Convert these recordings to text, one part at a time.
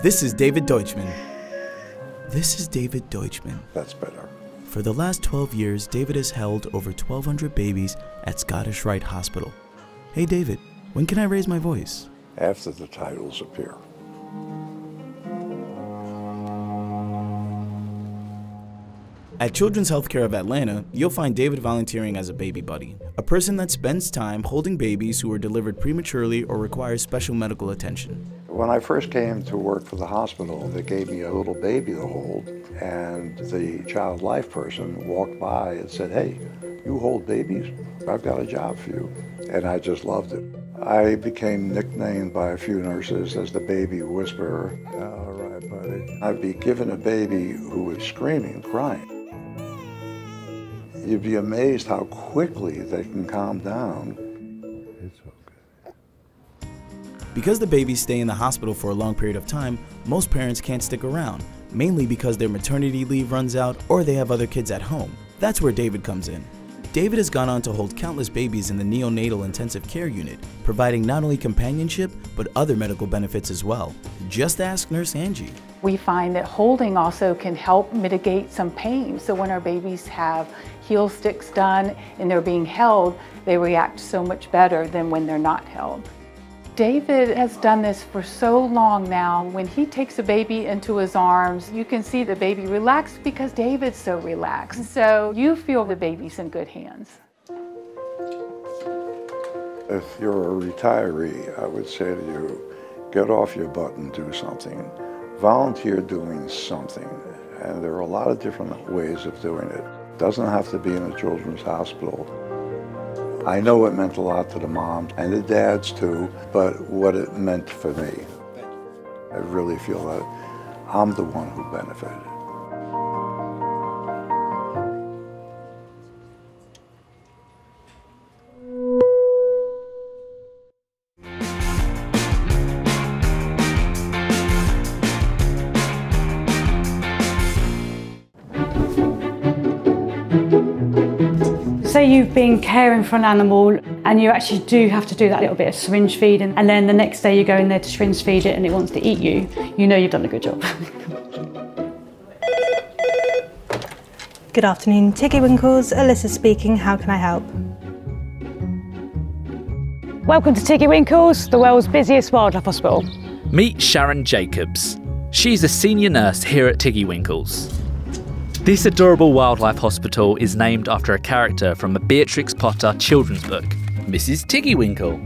This is David Deutschman. This is David Deutschman. That's better. For the last 12 years, David has held over 1,200 babies at Scottish Rite Hospital. Hey David, when can I raise my voice? After the titles appear. At Children's Healthcare of Atlanta, you'll find David volunteering as a baby buddy, a person that spends time holding babies who are delivered prematurely or require special medical attention. When I first came to work for the hospital, they gave me a little baby to hold, and the child life person walked by and said, "Hey, you hold babies? I've got a job for you." And I just loved it. I became nicknamed by a few nurses as the baby whisperer. "All right, buddy." I'd be given a baby who was screaming, crying. You'd be amazed how quickly they can calm down. It's okay. Because the babies stay in the hospital for a long period of time, most parents can't stick around, mainly because their maternity leave runs out or they have other kids at home. That's where David comes in. David has gone on to hold countless babies in the neonatal intensive care unit, providing not only companionship, but other medical benefits as well. Just ask Nurse Angie. We find that holding also can help mitigate some pain. So when our babies have heel sticks done and they're being held, they react so much better than when they're not held. David has done this for so long now. When he takes a baby into his arms, you can see the baby relax because David's so relaxed. So you feel the baby's in good hands. If you're a retiree, I would say to you, get off your butt and do something. Volunteer doing something. And there are a lot of different ways of doing it. It doesn't have to be in a children's hospital. I know it meant a lot to the moms and the dads too, but what it meant for me, I really feel that I'm the one who benefited. Say you've been caring for an animal and you actually do have to do that little bit of syringe feeding, and then the next day you go in there to syringe feed it and it wants to eat you, you know you've done a good job. Good afternoon, TIGGYWINKLES. Alyssa speaking, how can I help? Welcome to TIGGYWINKLES, the world's busiest wildlife hospital. Meet Sharon Jacobs. She's a senior nurse here at TIGGYWINKLES. This adorable wildlife hospital is named after a character from a Beatrix Potter children's book, Mrs. Tiggywinkle.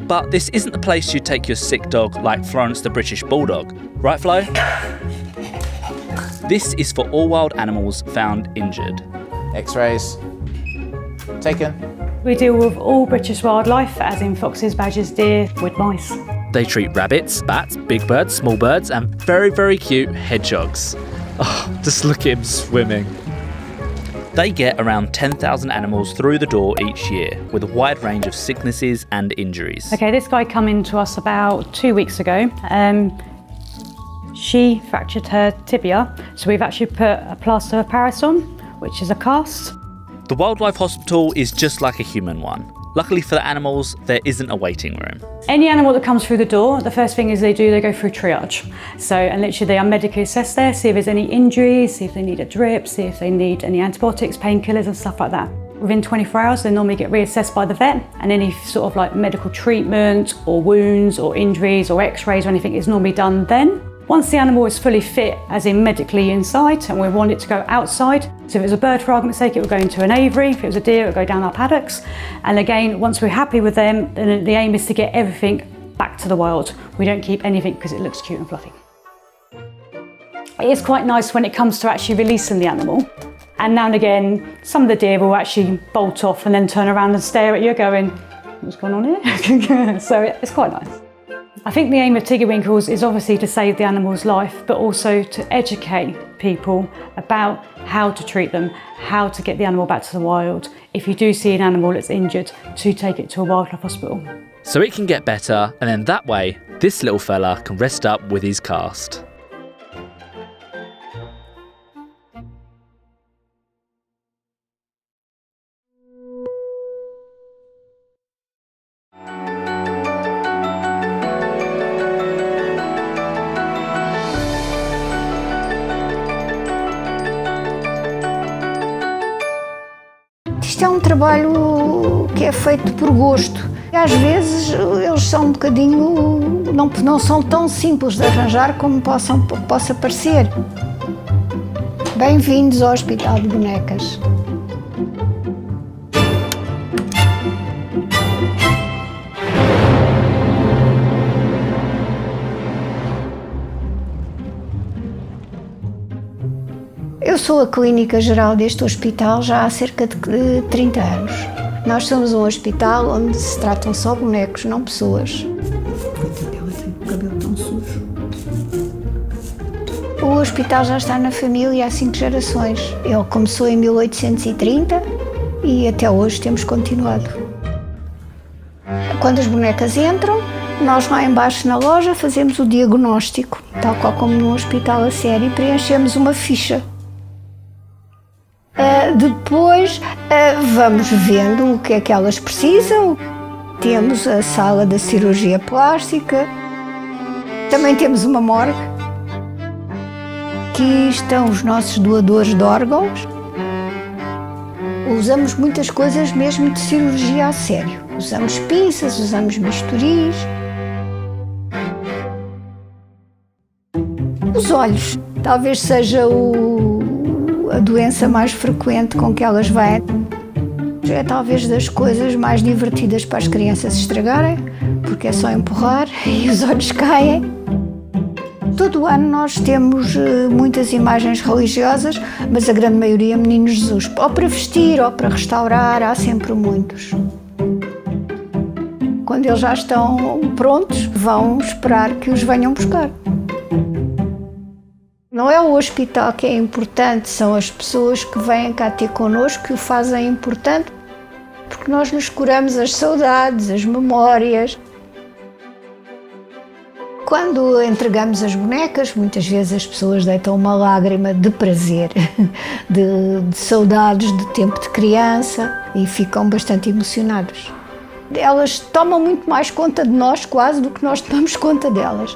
But this isn't the place you take your sick dog like Florence the British Bulldog, right Flo? This is for all wild animals found injured. X-rays taken. We deal with all British wildlife, as in foxes, badgers, deer, wood mice. They treat rabbits, bats, big birds, small birds, and very, very cute hedgehogs. Oh, just look at him swimming. They get around 10,000 animals through the door each year with a wide range of sicknesses and injuries. Okay, this guy came in to us about 2 weeks ago. She fractured her tibia, so we've actually put a plaster of Paris on, which is a cast. The wildlife hospital is just like a human one. Luckily for the animals, there isn't a waiting room. Any animal that comes through the door, the first thing is they go through triage. So, and literally they are medically assessed there, see if there's any injuries, see if they need a drip, see if they need any antibiotics, painkillers and stuff like that. Within 24 hours, they normally get reassessed by the vet, and any sort of like medical treatment or wounds or injuries or x-rays or anything is normally done then. Once the animal is fully fit, as in medically inside, and we want it to go outside, so if it was a bird, for argument's sake, it would go into an aviary. If it was a deer, it would go down our paddocks. And again, once we're happy with them, then the aim is to get everything back to the wild. We don't keep anything because it looks cute and fluffy. It is quite nice when it comes to actually releasing the animal. And now and again, some of the deer will actually bolt off and then turn around and stare at you going, what's going on here? So it's quite nice. I think the aim of TIGGYWINKLES is obviously to save the animal's life, but also to educate people about how to treat them, how to get the animal back to the wild. If you do see an animal that's injured, to take it to a wildlife hospital. So it can get better, and then that way, this little fella can rest up with his cast. Isto é um trabalho que é feito por gosto. Às vezes eles são um bocadinho, não são tão simples de arranjar como possa parecer. Bem-vindos ao Hospital de Bonecas. Eu sou a clínica geral deste hospital já há cerca de 30 anos. Nós somos um hospital onde se tratam só bonecos, não pessoas. Coitada, ela tem o cabelo tão sujo. O hospital já está na família há 5 gerações. Ele começou em 1830 e até hoje temos continuado. Quando as bonecas entram, nós lá embaixo na loja fazemos o diagnóstico, tal qual como num hospital a sério, e preenchemos uma ficha. Depois vamos vendo o que é que elas precisam. Temos a sala da cirurgia plástica, também temos uma morgue. Aqui estão os nossos doadores de órgãos. Usamos muitas coisas mesmo de cirurgia a sério. Usamos pinças, usamos bisturis. Os olhos, talvez seja a doença mais frequente com que elas vêm. É talvez das coisas mais divertidas para as crianças se estragarem, porque é só empurrar e os olhos caem. Todo o ano nós temos muitas imagens religiosas, mas a grande maioria é Menino Jesus. Ou para vestir ou para restaurar, há sempre muitos. Quando eles já estão prontos, vão esperar que os venham buscar. Não é o hospital que é importante, são as pessoas que vêm cá ter connosco que o fazem importante, porque nós lhes curamos as saudades, as memórias. Quando entregamos as bonecas, muitas vezes as pessoas deitam uma lágrima de prazer, de saudades do tempo de criança e ficam bastante emocionados. Elas tomam muito mais conta de nós quase do que nós tomamos conta delas.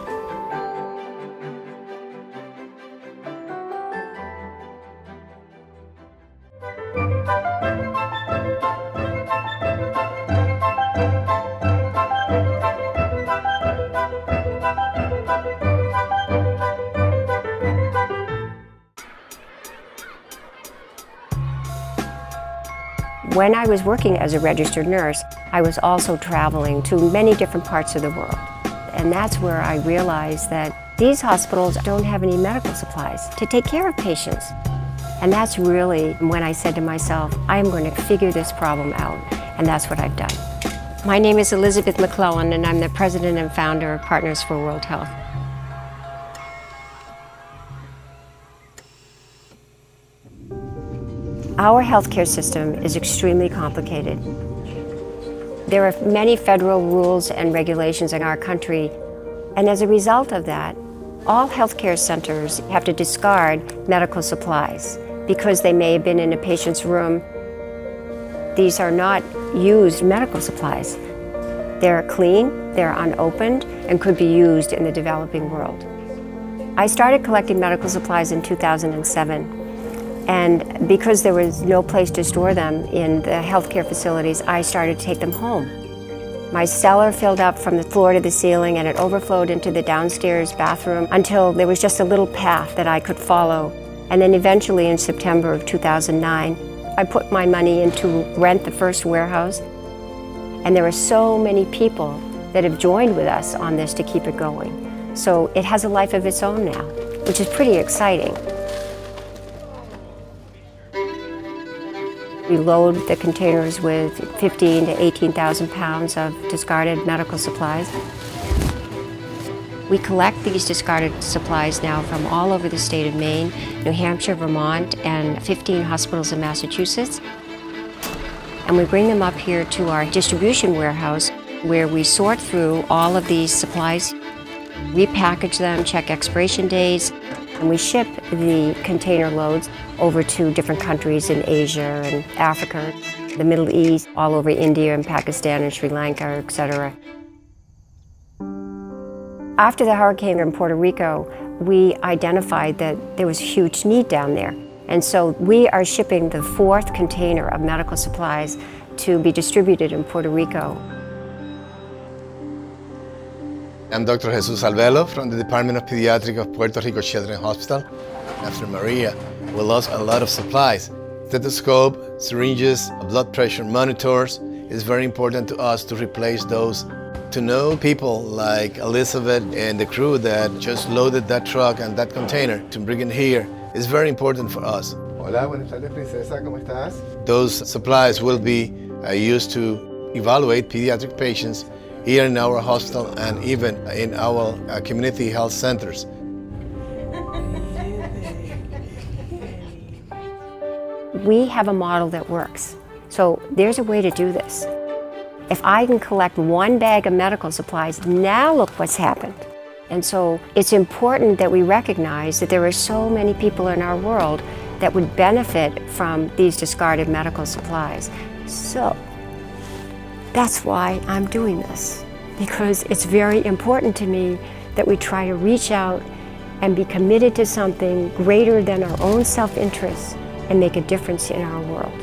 When I was working as a registered nurse, I was also traveling to many different parts of the world. And that's where I realized that these hospitals don't have any medical supplies to take care of patients. And that's really when I said to myself, I'm going to figure this problem out. And that's what I've done. My name is Elizabeth McClellan, and I'm the president and founder of Partners for World Health. Our healthcare system is extremely complicated. There are many federal rules and regulations in our country, and as a result of that, all healthcare centers have to discard medical supplies because they may have been in a patient's room. These are not used medical supplies. They're clean, they're unopened, and could be used in the developing world. I started collecting medical supplies in 2007. And because there was no place to store them in the healthcare facilities, I started to take them home. My cellar filled up from the floor to the ceiling, and it overflowed into the downstairs bathroom until there was just a little path that I could follow. And then eventually in September of 2009, I put my money in to rent the first warehouse. And there are so many people that have joined with us on this to keep it going. So it has a life of its own now, which is pretty exciting. We load the containers with 15,000 to 18,000 pounds of discarded medical supplies. We collect these discarded supplies now from all over the state of Maine, New Hampshire, Vermont, and 15 hospitals in Massachusetts. And we bring them up here to our distribution warehouse where we sort through all of these supplies, repackage them, check expiration dates, and we ship the container loads over to different countries in Asia and Africa, the Middle East, all over India and Pakistan and Sri Lanka, etc. After the hurricane in Puerto Rico, we identified that there was a huge need down there. And so we are shipping the 4th container of medical supplies to be distributed in Puerto Rico. I'm Dr. Jesus Alvelo from the Department of Pediatrics of Puerto Rico Children's Hospital. After Maria, we lost a lot of supplies. Stethoscope, syringes, blood pressure monitors. It's very important to us to replace those. To know people like Elizabeth and the crew that just loaded that truck and that container to bring it here is very important for us. Hola, buenas tardes, princesa, ¿cómo estás? Those supplies will be used to evaluate pediatric patients here in our hospital and even in our community health centers. We have a model that works. So there's a way to do this. If I can collect 1 bag of medical supplies, now look what's happened. And so it's important that we recognize that there are so many people in our world that would benefit from these discarded medical supplies. So that's why I'm doing this, because it's very important to me that we try to reach out and be committed to something greater than our own self-interest and make a difference in our world.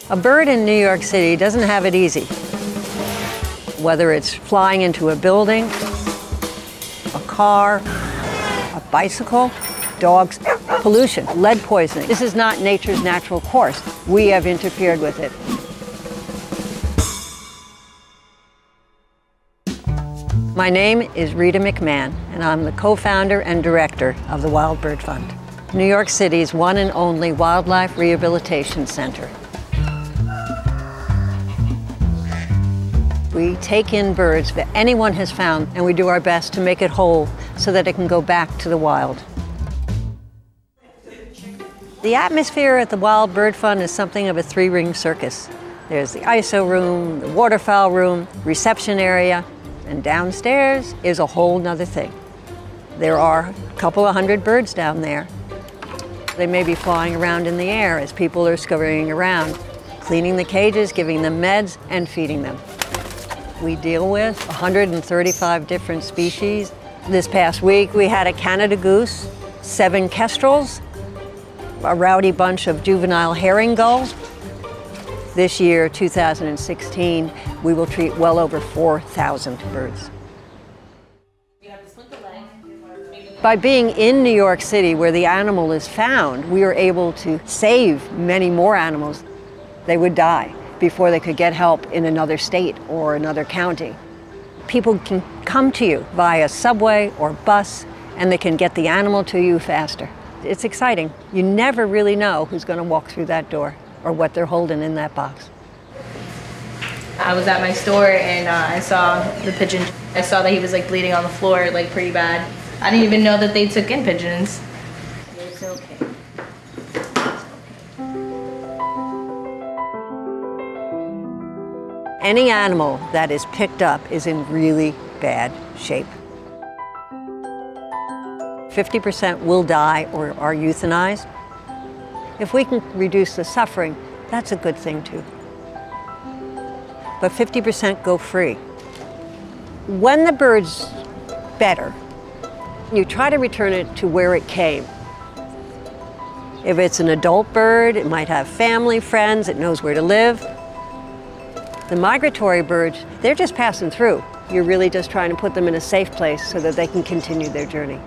A bird in New York City doesn't have it easy. Whether it's flying into a building, a car, a bicycle, dogs, pollution, lead poisoning. This is not nature's natural course. We have interfered with it. My name is Rita McMahon, and I'm the co-founder and director of the Wild Bird Fund, New York City's one and only wildlife rehabilitation center. We take in birds that anyone has found, and we do our best to make it whole so that it can go back to the wild. The atmosphere at the Wild Bird Fund is something of a 3-ring circus. There's the ISO room, the waterfowl room, reception area, and downstairs is a whole nother thing. There are a couple of 100 birds down there. They may be flying around in the air as people are scurrying around, cleaning the cages, giving them meds, and feeding them. We deal with 135 different species. This past week, we had a Canada goose, 7 kestrels, a rowdy bunch of juvenile herring gulls. This year, 2016, we will treat well over 4,000 birds. By being in New York City, where the animal is found, we are able to save many more animals. They would die before they could get help in another state or another county. People can come to you via subway or bus, and they can get the animal to you faster. It's exciting. You never really know who's going to walk through that door or what they're holding in that box. I was at my store and I saw the pigeon. I saw that he was like bleeding on the floor, like pretty bad. I didn't even know that they took in pigeons. It's okay. Any animal that is picked up is in really bad shape. 50% will die or are euthanized. If we can reduce the suffering, that's a good thing too. But 50% go free. When the bird's better, you try to return it to where it came. If it's an adult bird, it might have family, friends, it knows where to live. The migratory birds, they're just passing through. You're really just trying to put them in a safe place so that they can continue their journey.